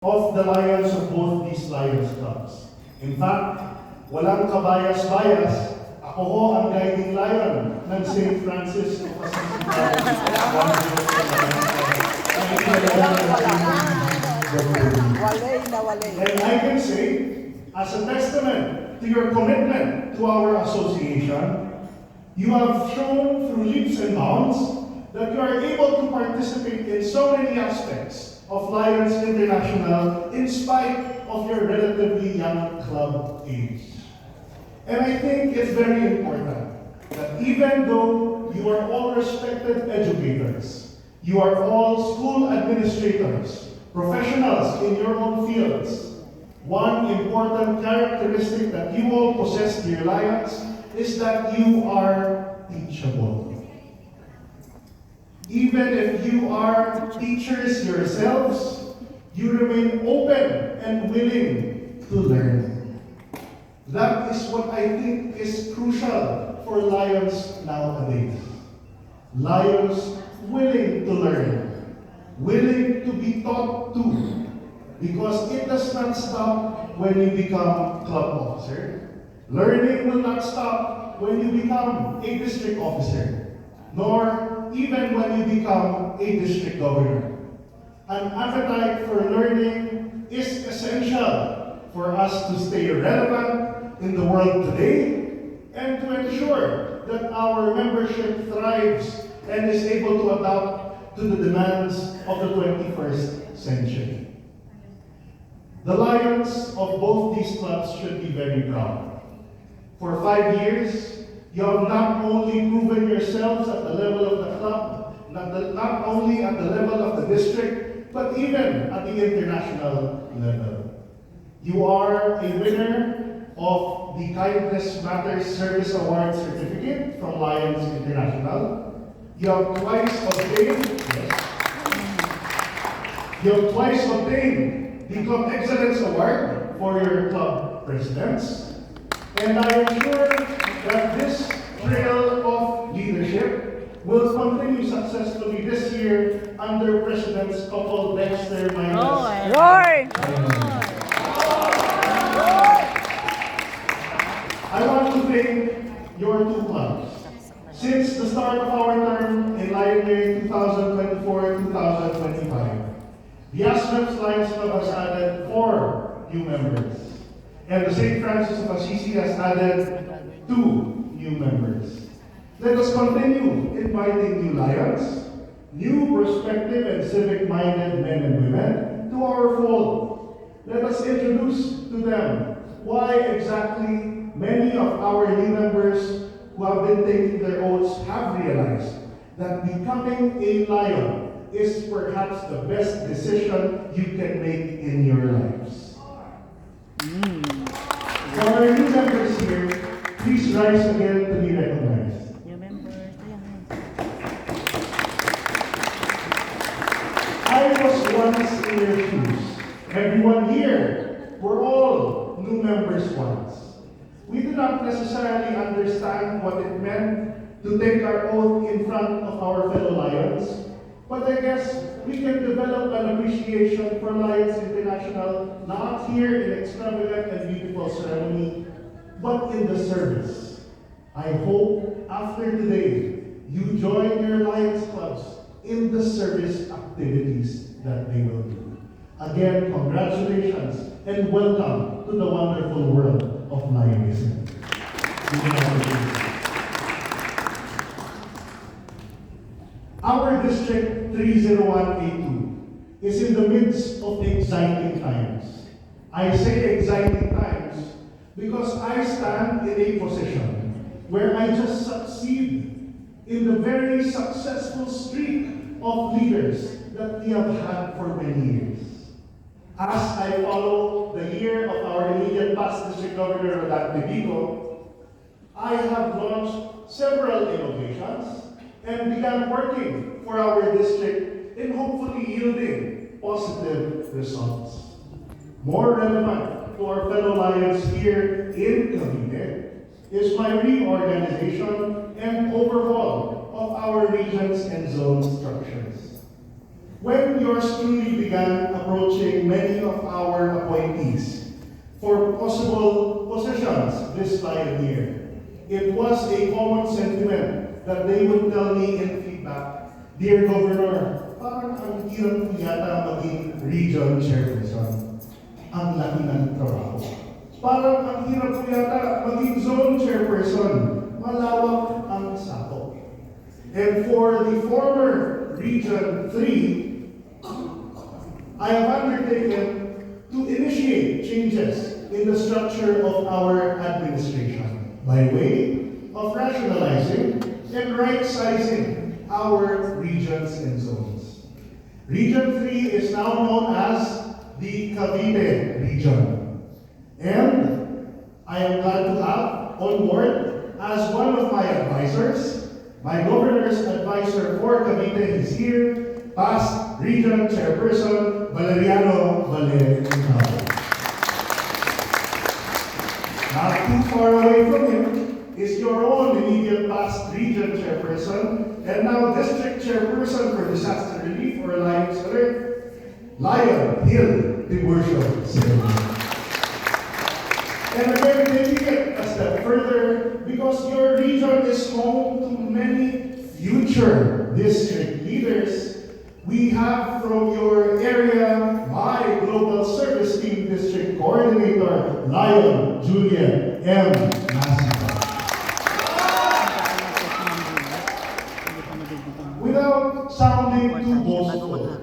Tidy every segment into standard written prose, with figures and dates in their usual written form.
of the Lions of both these Lions clubs. In fact, walang kabayas-bayas, ako ho ang guiding lion ng St. Francis of Assisi Parish. And I can say, as a testament to your commitment to our association, you have shown through leaps and bounds that you are able to participate in so many aspects of Lions International in spite of your relatively young club age. And I think it's very important that even though you are all respected educators, you are all school administrators, professionals in your own fields, one important characteristic that you all possess, dear Lions, is that you are teachable. Even if you are teachers yourselves, you remain open and willing to learn. That is what I think is crucial for Lions nowadays. Lions willing to learn, willing to be taught to, because it does not stop when you become club officer. Learning will not stop when you become a district officer, nor even when you become a district governor. An appetite for learning is essential for us to stay relevant in the world today and to ensure that our membership thrives and is able to adapt to the demands of the 21st century. The Lions of both these clubs should be very proud. For 5 years, you have not only proven yourselves at the level of the club, not only at the level of the district, but even at the international level. You are a winner of the Kindness Matters Service Award Certificate from Lions International. You have twice obtained the Club Excellence Award for your club presidents. And I am sure that this trail of leadership will continue successfully this year under Presidents couple Dexter Minus. I want to thank your two clubs. Since the start of our term in Lion Year 2024-2025, the ASMEPS Lions Club has added 4 new members, and the St. Francis of Assisi has added 2 new members. Let us continue inviting new Lions, new prospective and civic-minded men and women to our fold. Let us introduce to them why exactly many of our new members who have been taking their oaths have realized that becoming a Lion is perhaps the best decision you can make in your lives. For our new members here, please rise again to be recognized. New members, I was once in your shoes. Everyone here, we're all new members once. We do not necessarily understand what it meant to take our oath in front of our fellow Lions, but I guess we can develop an appreciation for Lions International, not here in extravagant and beautiful ceremony, but in the service. I hope after today, you join your Lions clubs in the service activities that they will do. Again, congratulations and welcome to the wonderful world of Lionism. Our District 301A2 is in the midst of exciting times. I say exciting times because I stand in a position where I just succeed in the very successful streak of leaders that we have had for many years. As I follow the year of our immediate past District Governor Rodante Vigo, I have launched several innovations and began working for our district in hopefully yielding positive results. More relevant to our fellow Lions here in Cavite is my reorganization and overhaul of our regions and zone structures. when yours truly began approaching many of our appointees for possible positions this Lion year, it was a common sentiment that they would tell me in feedback, "Dear Governor, parang ang hirap po yata maging region chairperson. Ang laki ng trabaho. Parang ang hirap po yata maging zone chairperson. Malawak ang sako." And for the former Region 3, I have undertaken to initiate changes in the structure of our administration by way of rationalizing and right-sizing our regions and zones. Region 3 is now known as the Cavite region. And I am glad to have on board as one of my advisors, my governor's advisor for Cavite is here, past Region Chairperson Valeriano Valle. Not too far away from him is your own immediate past Region Chairperson and now District Chairperson for Disaster Relief or Alliance Alert, Lion Hill Tiburcio Silva. And again, taking it a step further, because your region is home to many future district leaders, we have from your area my Global Service Team District Coordinator, Lion Julian M. Nasipa. Without sounding too boastful,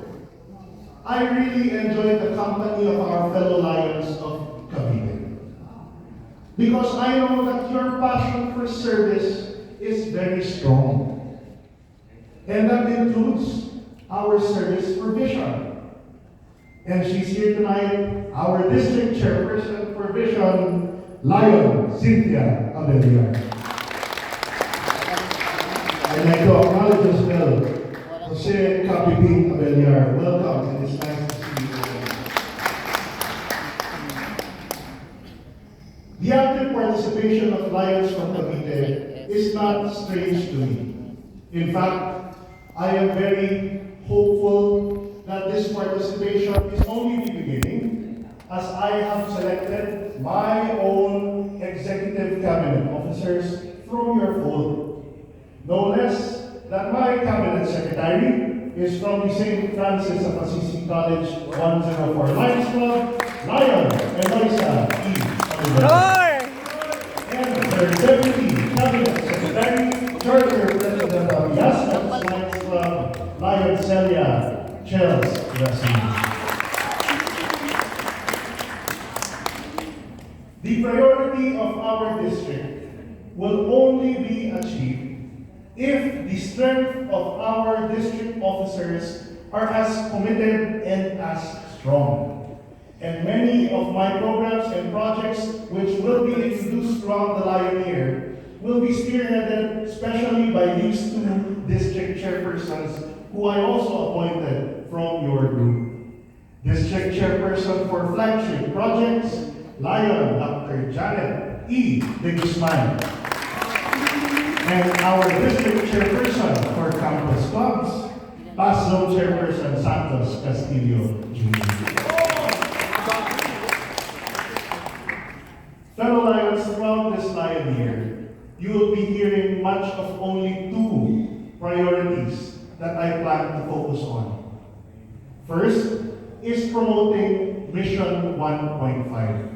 I really enjoyed the company of our fellow Lions of Cavite. Because I know that your passion for service is very strong. And that includes our service provision. And she's here tonight, our district chairperson for Vision, Lion Cynthia Abeliar. I'd like to acknowledge as well Jose Capiping Abeliar. Welcome, and it's nice to see you. The active participation of Lions from Cavite is not strange to me. In fact, I am very hopeful that this participation is only the beginning, as I have selected my own executive cabinet officers from your fold. No less than my cabinet secretary is from the St. Francis of Assisi College 104 Lions Club, Lion Eloisa E. And their Deputy Cabinet Secretary, Charter President of Yasnats Lions Club, Lion Celia Chels Racine. The priority of our district will only be achieved if the strength of our district officers are as committed and as strong. And many of my programs and projects which will be introduced throughout the Lion year will be spearheaded especially by these two district chairpersons who I also appointed from your group. District chairperson for flagship projects, Lion Dr. Janet E. De Guzman. And our district chairperson for campus clubs, past zone chairperson Santos Castillo Jr. Fellow Lions, throughout this Lion year, you will be hearing much of only two priorities that I plan to focus on. First is promoting Mission 1.5.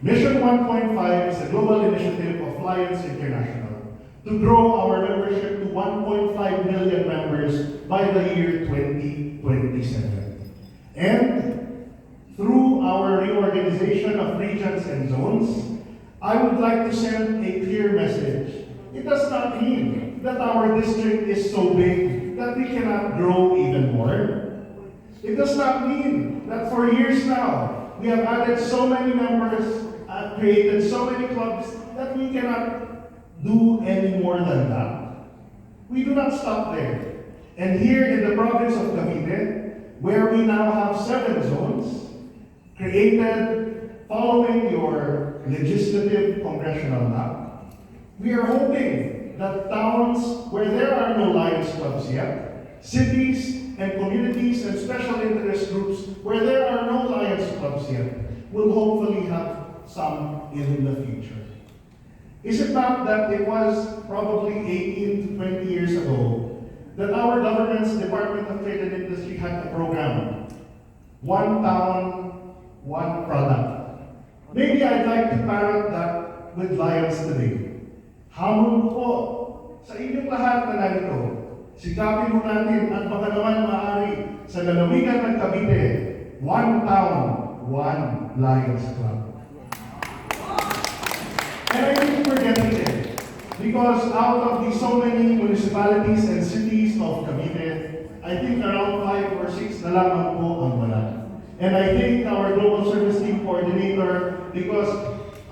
Mission 1.5 is a global initiative of Lions International to grow our membership to 1.5 million members by the year 2027. And through our reorganization of regions and zones, I would like to send a clear message. It does not mean that our district is so big that we cannot grow even more. It does not mean that for years now, we have added so many members, created so many clubs, that we cannot do any more than that. We do not stop there. And here in the province of Cavite, where we now have 7 zones, created following your legislative congressional map, we are hoping that towns where there are no Lions clubs yet, cities and communities and special interest groups where there are no Lions clubs yet will hopefully have some in the future. Is it not that it was probably 18 to 20 years ago that our government's Department of Trade and Industry had a program, One Town, One Product. Maybe I'd like to parrot that with Lions today. Hamon po sa inyong lahat na narito. Sikapin mo natin at baka naman maaari sa lalawigan ng Cavite, one town, one Lions Club. And I think we're getting there. Because out of the so many municipalities and cities of Cavite, I think around 5 or 6 na lamang po ang wala. And I think our Global Service Team Coordinator, because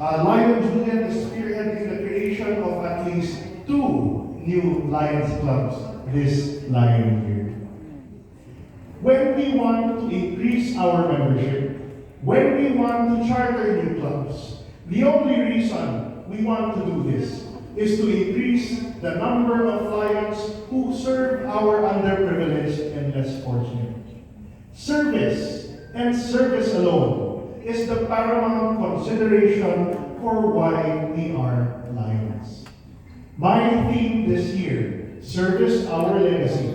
Lion Julian is spearheading the creation of at least 2 new Lions Clubs this Lion year. When we want to increase our membership, when we want to charter new clubs, the only reason we want to do this is to increase the number of Lions who serve our underprivileged and less fortunate. Service and service alone is the paramount consideration for why we are Lions. My theme this year, Service Our Legacy.